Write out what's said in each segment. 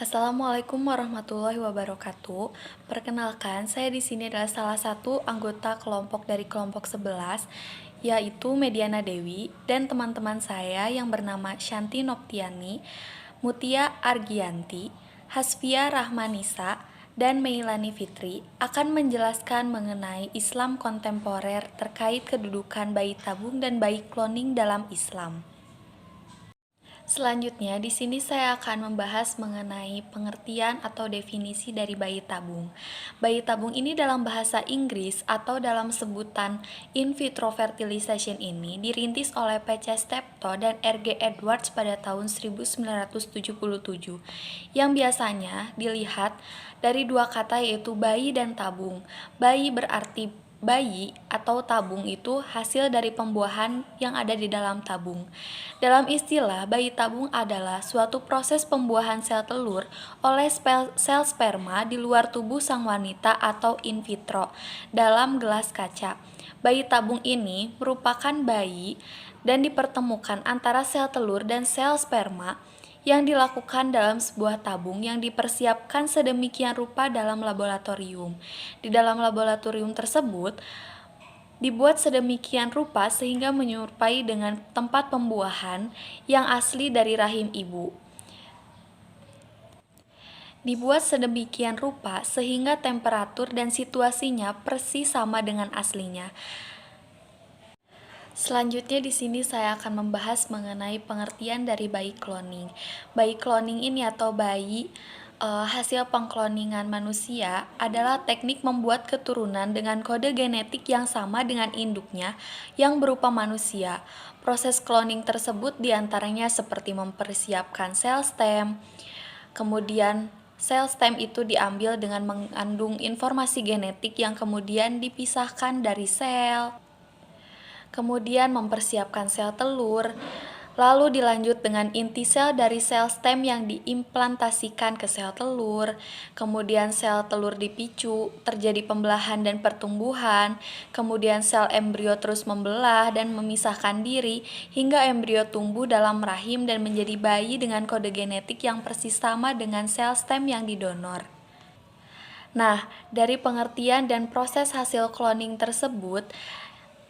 Assalamualaikum warahmatullahi wabarakatuh. Perkenalkan, saya di sini adalah salah satu anggota kelompok dari kelompok 11, yaitu Mediana Dewi dan teman-teman saya yang bernama Shanti Noptiani, Mutia Argianti, Hasfia Rahmanisa, dan Meilani Fitri akan menjelaskan mengenai Islam kontemporer terkait kedudukan bayi tabung dan bayi kloning dalam Islam. Selanjutnya, di sini saya akan membahas mengenai pengertian atau definisi dari bayi tabung. Bayi tabung ini dalam bahasa Inggris atau dalam sebutan in vitro fertilization ini dirintis oleh P.C. Steptoe dan R.G. Edwards pada tahun 1977, yang biasanya dilihat dari dua kata yaitu bayi dan tabung. Bayi berarti bayi atau tabung itu hasil dari pembuahan yang ada di dalam tabung. Dalam istilah, bayi tabung adalah suatu proses pembuahan sel telur oleh sel sperma di luar tubuh sang wanita atau in vitro dalam gelas kaca. Bayi tabung ini merupakan bayi dan dipertemukan antara sel telur dan sel sperma yang dilakukan dalam sebuah tabung yang dipersiapkan sedemikian rupa dalam laboratorium. Di dalam laboratorium tersebut dibuat sedemikian rupa sehingga menyerupai dengan tempat pembuahan yang asli dari rahim ibu. Dibuat sedemikian rupa sehingga temperatur dan situasinya persis sama dengan aslinya. Selanjutnya di sini saya akan membahas mengenai pengertian dari bayi cloning. Bayi cloning ini atau bayi hasil pengkloningan manusia adalah teknik membuat keturunan dengan kode genetik yang sama dengan induknya yang berupa manusia. Proses cloning tersebut diantaranya seperti mempersiapkan sel stem, kemudian sel stem itu diambil dengan mengandung informasi genetik yang kemudian dipisahkan dari sel, kemudian mempersiapkan sel telur, lalu dilanjut dengan inti sel dari sel stem yang diimplantasikan ke sel telur, kemudian sel telur dipicu, terjadi pembelahan dan pertumbuhan, kemudian sel embrio terus membelah dan memisahkan diri, hingga embrio tumbuh dalam rahim dan menjadi bayi dengan kode genetik yang persis sama dengan sel stem yang didonor. Nah, dari pengertian dan proses hasil cloning tersebut,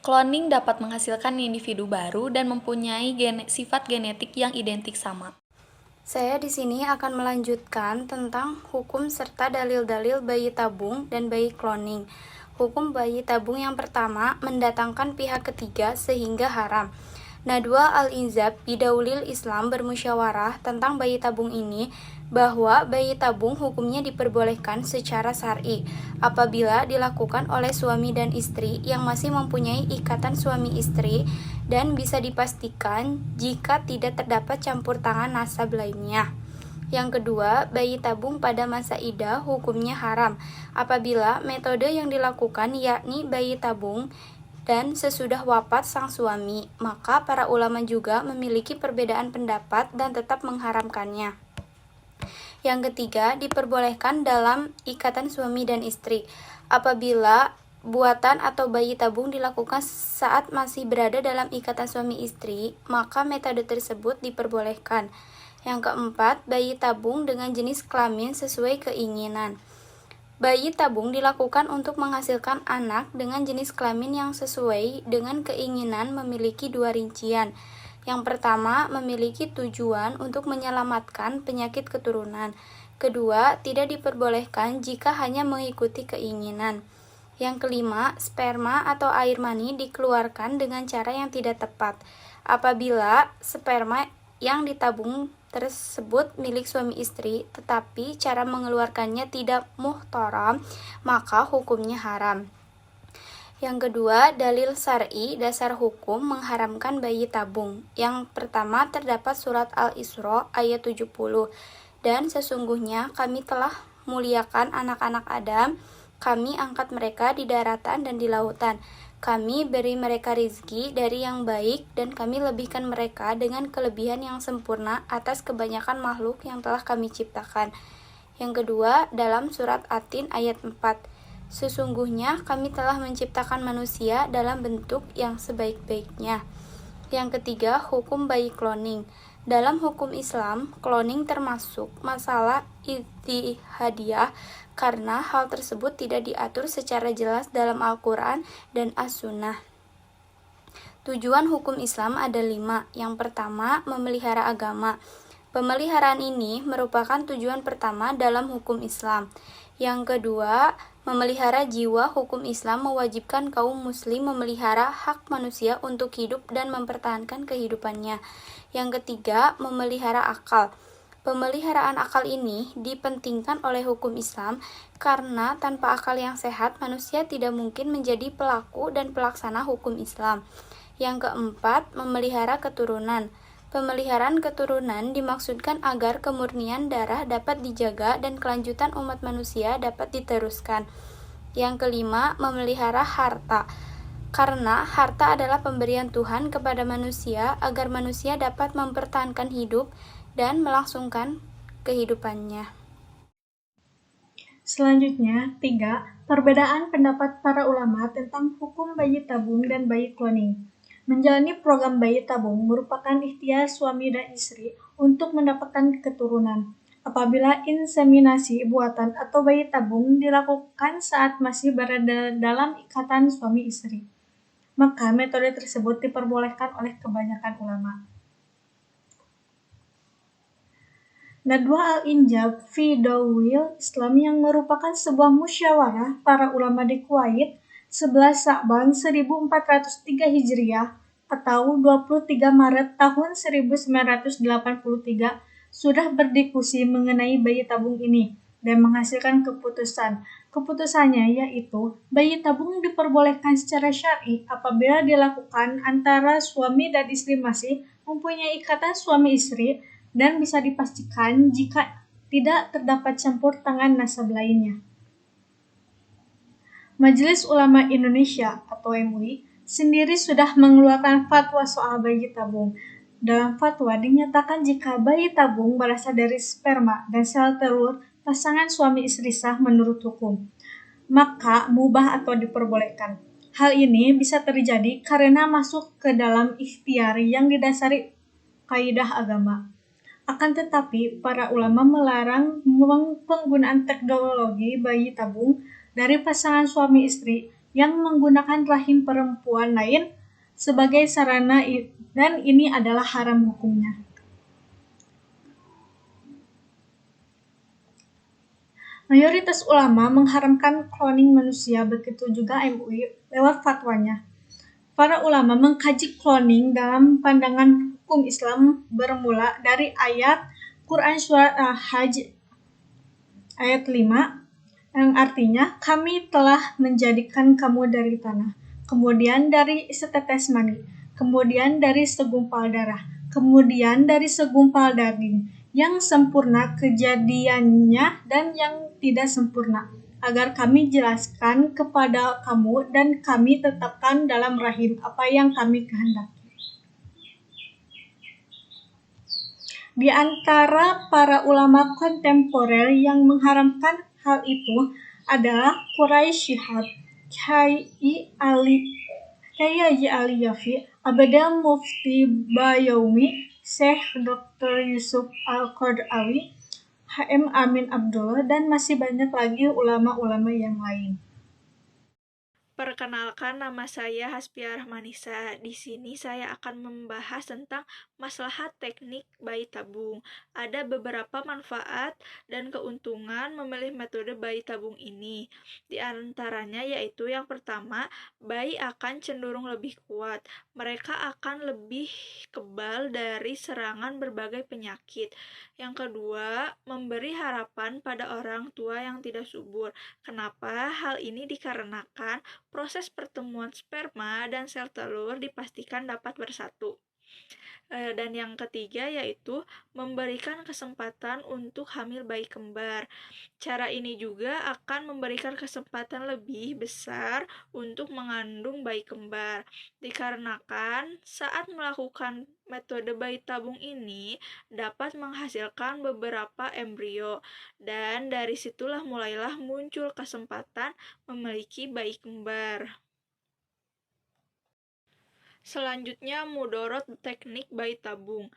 cloning dapat menghasilkan individu baru dan mempunyai sifat genetik yang identik sama. Saya di sini akan melanjutkan tentang hukum serta dalil-dalil bayi tabung dan bayi cloning. Hukum bayi tabung yang pertama mendatangkan pihak ketiga sehingga haram. Nadwa al-Inzab bidaulil Islam bermusyawarah tentang bayi tabung ini bahwa bayi tabung hukumnya diperbolehkan secara syar'i apabila dilakukan oleh suami dan istri yang masih mempunyai ikatan suami istri dan bisa dipastikan jika tidak terdapat campur tangan nasab lainnya. Yang kedua, bayi tabung pada masa idah hukumnya haram apabila metode yang dilakukan yakni bayi tabung dan sesudah wafat sang suami, maka para ulama juga memiliki perbedaan pendapat dan tetap mengharamkannya. Yang ketiga, diperbolehkan dalam ikatan suami dan istri apabila buatan atau bayi tabung dilakukan saat masih berada dalam ikatan suami istri, maka metode tersebut diperbolehkan. Yang keempat, bayi tabung dengan jenis kelamin sesuai keinginan. Bayi tabung dilakukan untuk menghasilkan anak dengan jenis kelamin yang sesuai dengan keinginan memiliki dua rincian. Yang pertama, memiliki tujuan untuk menyelamatkan penyakit keturunan. Kedua, tidak diperbolehkan jika hanya mengikuti keinginan. Yang kelima, sperma atau air mani dikeluarkan dengan cara yang tidak tepat. Apabila sperma yang ditabung tersebut milik suami istri, tetapi cara mengeluarkannya tidak muhtaram, maka hukumnya haram. Yang kedua, dalil syar'i dasar hukum mengharamkan bayi tabung. Yang pertama terdapat surat Al-Isra ayat 70. Dan sesungguhnya kami telah muliakan anak-anak Adam, kami angkat mereka di daratan dan di lautan. Kami beri mereka rizki dari yang baik dan kami lebihkan mereka dengan kelebihan yang sempurna atas kebanyakan makhluk yang telah kami ciptakan. Yang kedua, dalam surat At-Tin ayat 4. Sesungguhnya kami telah menciptakan manusia dalam bentuk yang sebaik-baiknya. Yang ketiga, hukum bayi cloning. Dalam hukum Islam, cloning termasuk masalah ijtihadiyah karena hal tersebut tidak diatur secara jelas dalam Al-Quran dan As-Sunnah. Tujuan hukum Islam ada 5. Yang pertama, memelihara agama. Pemeliharaan ini merupakan tujuan pertama dalam hukum Islam. Yang kedua, memelihara jiwa. Hukum Islam mewajibkan kaum muslim memelihara hak manusia untuk hidup dan mempertahankan kehidupannya. Yang ketiga, memelihara akal. Pemeliharaan akal ini dipentingkan oleh hukum Islam karena tanpa akal yang sehat, manusia tidak mungkin menjadi pelaku dan pelaksana hukum Islam. Yang keempat, memelihara keturunan. Pemeliharaan keturunan dimaksudkan agar kemurnian darah dapat dijaga dan kelanjutan umat manusia dapat diteruskan. Yang kelima, memelihara harta. Karena harta adalah pemberian Tuhan kepada manusia agar manusia dapat mempertahankan hidup dan melangsungkan kehidupannya. Selanjutnya, 3. Perbedaan pendapat para ulama tentang hukum bayi tabung dan bayi cloning. Menjalani program bayi tabung merupakan ikhtiar suami dan istri untuk mendapatkan keturunan. Apabila inseminasi buatan atau bayi tabung dilakukan saat masih berada dalam ikatan suami istri, maka metode tersebut diperbolehkan oleh kebanyakan ulama. Nadwa al-Injab fi Dawil Islam yang merupakan sebuah musyawarah para ulama di Kuwait 11 Sa'ban 1403 Hijriah atau 23 Maret tahun 1983 sudah berdiskusi mengenai bayi tabung ini dan menghasilkan keputusan. Keputusannya yaitu bayi tabung diperbolehkan secara syar'i apabila dilakukan antara suami dan istri masih mempunyai ikatan suami istri dan bisa dipastikan jika tidak terdapat campur tangan nasab lainnya. Majelis Ulama Indonesia atau MUI sendiri sudah mengeluarkan fatwa soal bayi tabung. Dalam fatwa dinyatakan jika bayi tabung berasal dari sperma dan sel telur pasangan suami istri sah menurut hukum, maka mubah atau diperbolehkan. Hal ini bisa terjadi karena masuk ke dalam ikhtiar yang didasari kaidah agama. Akan tetapi, para ulama melarang penggunaan teknologi bayi tabung dari pasangan suami istri yang menggunakan rahim perempuan lain sebagai sarana dan ini adalah haram hukumnya. Mayoritas ulama mengharamkan cloning manusia, begitu juga MUI lewat fatwanya. Para ulama mengkaji cloning dalam pandangan hukum Islam bermula dari ayat Quran Surat Al-Hajj ayat 5 yang artinya kami telah menjadikan kamu dari tanah, kemudian dari setetes mani, kemudian dari segumpal darah, kemudian dari segumpal daging, yang sempurna kejadiannya dan yang tidak sempurna, agar kami jelaskan kepada kamu dan kami tetapkan dalam rahim apa yang kami kehendaki. Di antara para ulama kontemporer yang mengharamkan hal itu adalah Quraisy Shihab, Kyai Haji Ali Yafi, Abdel Mufti Bayoumi, Syekh Dr. Yusuf Al-Qaradawi, HM Amin Abdullah, dan masih banyak lagi ulama-ulama yang lain. Perkenalkan, nama saya Hasbiah Rahmanisa. Di sini saya akan membahas tentang maslahat teknik bayi tabung. Ada beberapa manfaat dan keuntungan memilih metode bayi tabung ini. Di antaranya yaitu yang pertama, bayi akan cenderung lebih kuat. Mereka akan lebih kebal dari serangan berbagai penyakit. Yang kedua, memberi harapan pada orang tua yang tidak subur. Kenapa? Hal ini dikarenakan proses pertemuan sperma dan sel telur dipastikan dapat bersatu. Dan yang ketiga yaitu memberikan kesempatan untuk hamil bayi kembar. Cara ini juga akan memberikan kesempatan lebih besar untuk mengandung bayi kembar. Dikarenakan saat melakukan metode bayi tabung ini dapat menghasilkan beberapa embrio dan dari situlah mulailah muncul kesempatan memiliki bayi kembar. Selanjutnya, mudorot teknik bayi tabung.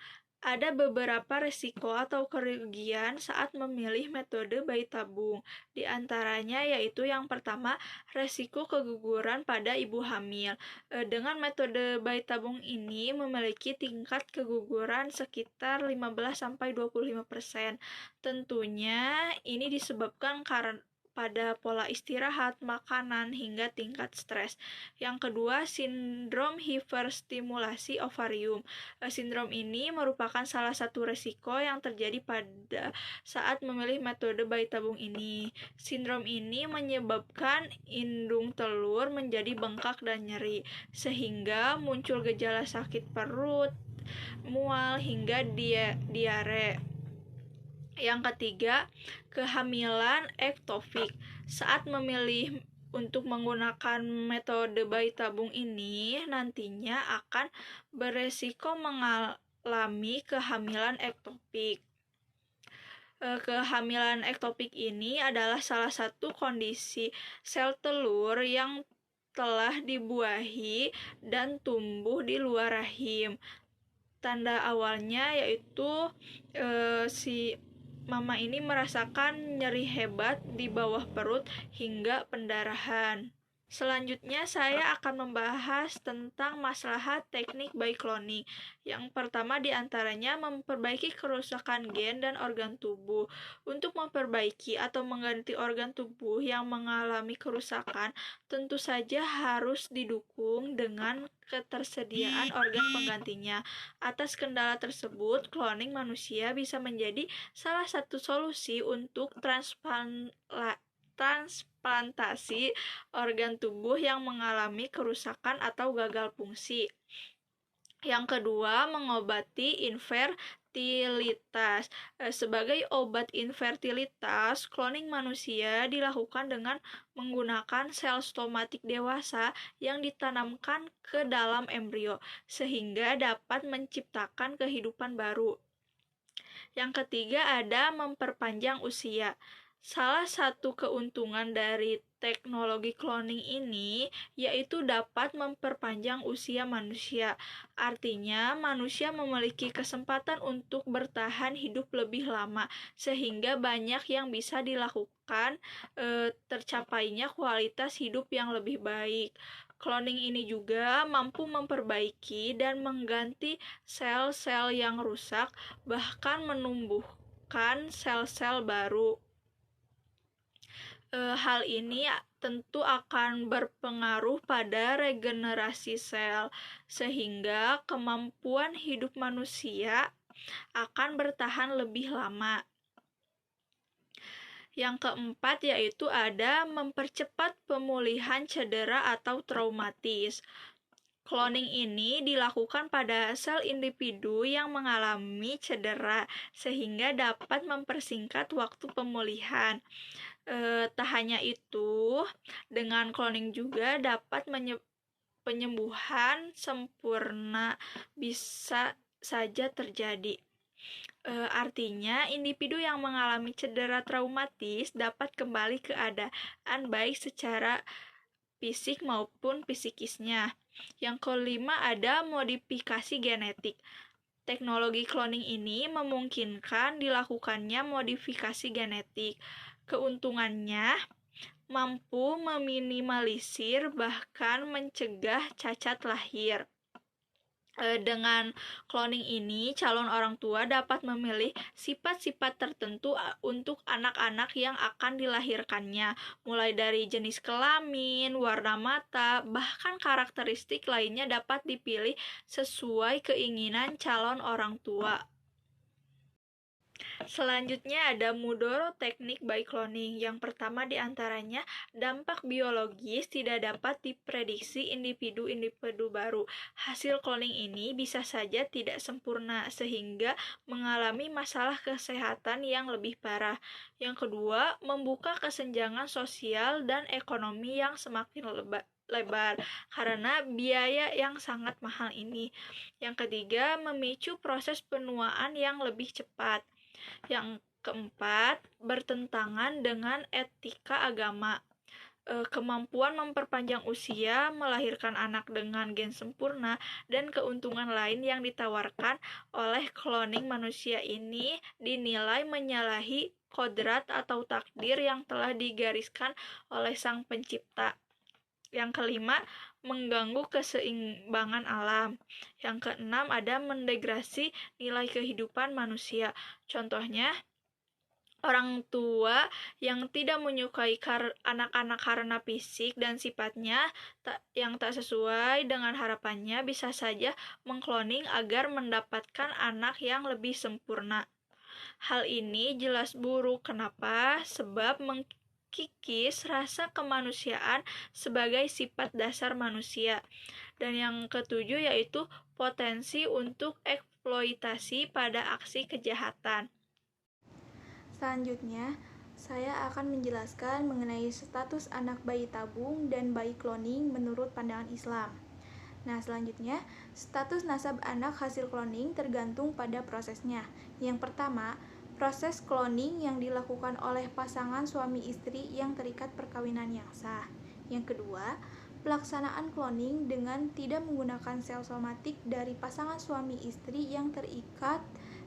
Ada beberapa risiko atau kerugian saat memilih metode bayi tabung. Di antaranya yaitu yang pertama, risiko keguguran pada ibu hamil. Dengan metode bayi tabung ini memiliki tingkat keguguran sekitar 15-25%. Tentunya ini disebabkan karena pada pola istirahat, makanan, hingga tingkat stres. Yang kedua, sindrom hiperstimulasi ovarium. Sindrom ini merupakan salah satu resiko yang terjadi pada saat memilih metode bayi tabung ini. Sindrom ini menyebabkan indung telur menjadi bengkak dan nyeri, sehingga muncul gejala sakit perut, mual, hingga diare. Yang ketiga, kehamilan ektopik. Saat memilih untuk menggunakan metode bayi tabung ini, nantinya akan beresiko mengalami kehamilan ektopik. Kehamilan ektopik ini adalah salah satu kondisi sel telur yang telah dibuahi dan tumbuh di luar rahim. Tanda awalnya yaitu si mama ini merasakan nyeri hebat di bawah perut hingga pendarahan. Selanjutnya saya akan membahas tentang maslahat teknik bayi cloning. Yang pertama diantaranya memperbaiki kerusakan gen dan organ tubuh. Untuk memperbaiki atau mengganti organ tubuh yang mengalami kerusakan, tentu saja harus didukung dengan ketersediaan organ penggantinya. Atas kendala tersebut, cloning manusia bisa menjadi salah satu solusi untuk transplantasi organ tubuh yang mengalami kerusakan atau gagal fungsi. Yang kedua, mengobati infertilitas. Sebagai obat infertilitas, cloning manusia dilakukan dengan menggunakan sel stomatik dewasa yang ditanamkan ke dalam embrio, sehingga dapat menciptakan kehidupan baru. Yang ketiga, ada memperpanjang usia. Salah satu keuntungan dari teknologi cloning ini yaitu dapat memperpanjang usia manusia. Artinya, manusia memiliki kesempatan untuk bertahan hidup lebih lama, sehingga banyak yang bisa dilakukan tercapainya kualitas hidup yang lebih baik. Cloning ini juga mampu memperbaiki dan mengganti sel-sel yang rusak, bahkan menumbuhkan sel-sel baru. Hal ini tentu akan berpengaruh pada regenerasi sel, sehingga kemampuan hidup manusia akan bertahan lebih lama. Yang keempat yaitu ada mempercepat pemulihan cedera atau traumatis. Cloning ini dilakukan pada sel individu yang mengalami cedera, sehingga dapat mempersingkat waktu pemulihan. Tak hanya itu, dengan cloning juga dapat penyembuhan sempurna bisa saja terjadi. Artinya, individu yang mengalami cedera traumatis dapat kembali ke keadaan baik secara fisik maupun psikisnya. Yang kelima, ada modifikasi genetik. Teknologi cloning ini memungkinkan dilakukannya modifikasi genetik. Keuntungannya mampu meminimalisir bahkan mencegah cacat lahir. Dengan cloning ini, calon orang tua dapat memilih sifat-sifat tertentu untuk anak-anak yang akan dilahirkannya, mulai dari jenis kelamin, warna mata, bahkan karakteristik lainnya dapat dipilih sesuai keinginan calon orang tua. Selanjutnya ada mudorot teknik bayi cloning. Yang pertama diantaranya dampak biologis tidak dapat diprediksi individu-individu baru. Hasil cloning ini bisa saja tidak sempurna sehingga mengalami masalah kesehatan yang lebih parah. Yang kedua, membuka kesenjangan sosial dan ekonomi yang semakin lebar karena biaya yang sangat mahal ini. Yang ketiga, memicu proses penuaan yang lebih cepat. Yang keempat, bertentangan dengan etika agama. kemampuan memperpanjang usia, melahirkan anak dengan gen sempurna, dan keuntungan lain yang ditawarkan oleh cloning manusia ini dinilai menyalahi kodrat atau takdir yang telah digariskan oleh Sang Pencipta. Yang kelima, mengganggu keseimbangan alam. Yang keenam, ada mendegrasi nilai kehidupan manusia. Contohnya, orang tua yang tidak menyukai anak-anak karena fisik dan sifatnya yang tak sesuai dengan harapannya bisa saja mengkloning agar mendapatkan anak yang lebih sempurna. Hal ini jelas buruk. Kenapa? Sebab mengkikis rasa kemanusiaan sebagai sifat dasar manusia. Dan yang ketujuh yaitu potensi untuk eksploitasi pada aksi kejahatan. Selanjutnya, saya akan menjelaskan mengenai status anak bayi tabung dan bayi cloning menurut pandangan Islam. Nah, selanjutnya, status nasab anak hasil cloning tergantung pada prosesnya. Yang pertama, proses cloning yang dilakukan oleh pasangan suami istri yang terikat perkawinan yang sah. Yang kedua, pelaksanaan cloning dengan tidak menggunakan sel somatik dari pasangan suami istri yang terikat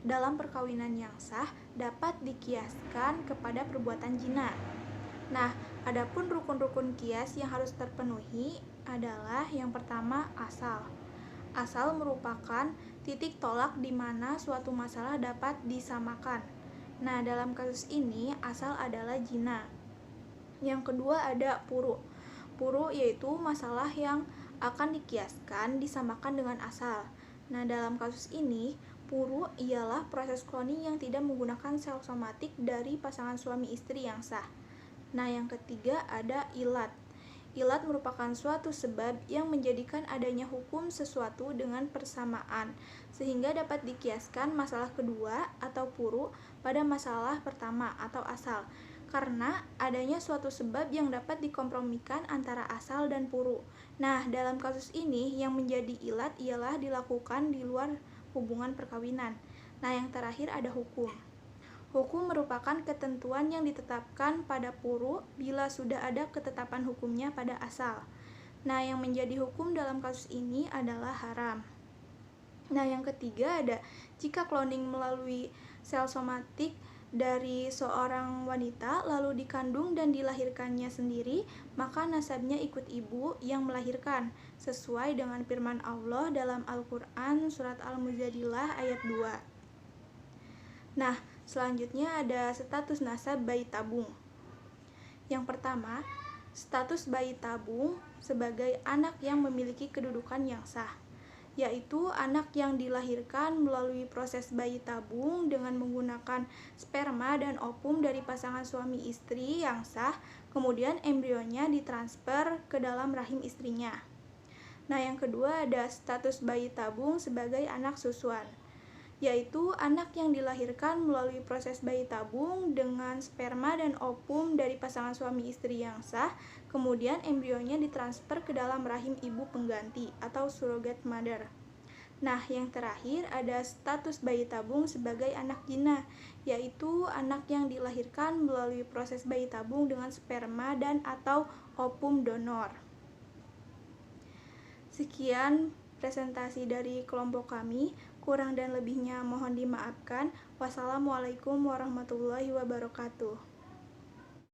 dalam perkawinan yang sah dapat dikiaskan kepada perbuatan zina. Nah, adapun rukun-rukun kias yang harus terpenuhi adalah yang pertama asal. Asal merupakan titik tolak di mana suatu masalah dapat disamakan. Nah, dalam kasus ini asal adalah zina. Yang kedua ada puru. Puru yaitu masalah yang akan dikiaskan disamakan dengan asal. Nah, dalam kasus ini puru ialah proses cloning yang tidak menggunakan sel somatik dari pasangan suami istri yang sah. Nah, yang ketiga ada ilat. Ilat merupakan suatu sebab yang menjadikan adanya hukum sesuatu dengan persamaan, sehingga dapat dikiaskan masalah kedua atau puru pada masalah pertama atau asal, karena adanya suatu sebab yang dapat dikompromikan antara asal dan puru. Nah, dalam kasus ini yang menjadi ilat ialah dilakukan di luar hubungan perkawinan. Nah, yang terakhir ada hukum. Hukum merupakan ketentuan yang ditetapkan pada puru bila sudah ada ketetapan hukumnya pada asal. Nah, yang menjadi hukum dalam kasus ini adalah haram. Nah, yang ketiga ada jika cloning melalui sel somatik dari seorang wanita lalu dikandung dan dilahirkannya sendiri, maka nasabnya ikut ibu yang melahirkan, sesuai dengan firman Allah dalam Al-Quran surat Al-Mujadilah ayat 2. Nah, selanjutnya ada status nasab bayi tabung. Yang pertama, status bayi tabung sebagai anak yang memiliki kedudukan yang sah, yaitu anak yang dilahirkan melalui proses bayi tabung dengan menggunakan sperma dan ovum dari pasangan suami istri yang sah, kemudian embrionya ditransfer ke dalam rahim istrinya. Nah, yang kedua ada status bayi tabung sebagai anak susuan, yaitu anak yang dilahirkan melalui proses bayi tabung dengan sperma dan ovum dari pasangan suami istri yang sah, kemudian embrionya ditransfer ke dalam rahim ibu pengganti atau surrogate mother. Nah, yang terakhir ada status bayi tabung sebagai anak zina, yaitu anak yang dilahirkan melalui proses bayi tabung dengan sperma dan atau ovum donor. Sekian presentasi dari kelompok kami. Kurang dan lebihnya mohon dimaafkan. Wassalamualaikum warahmatullahi wabarakatuh.